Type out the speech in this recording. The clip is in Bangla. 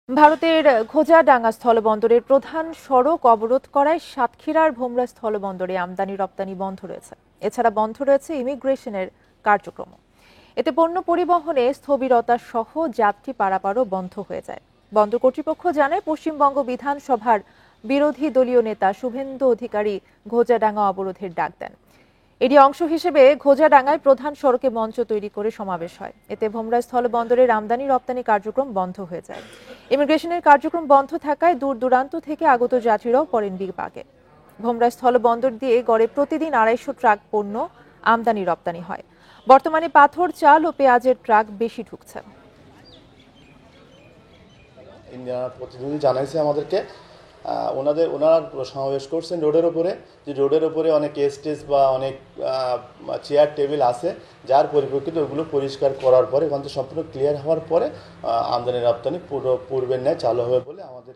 ভারতের ঘোজাডাঙ্গা স্থলবন্দরের প্রধান সড়ক অবরোধ করায় সাতক্ষীরার ভোমরা স্থলবন্দরে আমদানি রপ্তানি বন্ধ রয়েছে। এছাড়া বন্ধ রয়েছে ইমিগ্রেশনের কার্যক্রম। এতে পণ্য পরিবহনে স্থবিরতা সহ যাত্রী পারাপারও বন্ধ হয়ে যায়। বন্দর কর্তৃপক্ষ জানায়, পশ্চিমবঙ্গ বিধানসভার বিরোধী দলীয় নেতা শুভেন্দু অধিকারী ঘোজাডাঙ্গা অবরোধের ডাক দেন। এরই অংশ হিসেবে ঘোজাডাঙ্গায় প্রধান সড়কে মঞ্চ তৈরি করে সমাবেশ হয়। এতে ভোমরা স্থলবন্দরের আমদানি রপ্তানি কার্যক্রম বন্ধ হয়ে যায়। ইমিগ্রেশনের কার্যক্রম বন্ধ থাকায় দূর দূরান্ত থেকে আগত যাত্রীরাও পড়েন বিপাকে। ভোমরা স্থলবন্দর দিয়ে গড়ে প্রতিদিন ২৫০ ট্রাক পণ্য আমদানি রপ্তানি হয়। বর্তমানে পাথর, চাল ও পেঁয়াজের ট্রাক বেশি ঢুকছে। প্রতিনিধি জানাইছে আমাদেরকে ওনারা সমাবেশ করছেন রোডের উপরে, যে রোডের উপরে অনেক স্টেজ বা অনেক চেয়ার টেবিল আছে, যার পরিপ্রেক্ষিতে ওগুলো পরিষ্কার করার পরে ওখান থেকে সম্পূর্ণ ক্লিয়ার হওয়ার পরে আমদানি রপ্তানি পূর্বের ন্যায় চালু হবে বলে আমাদের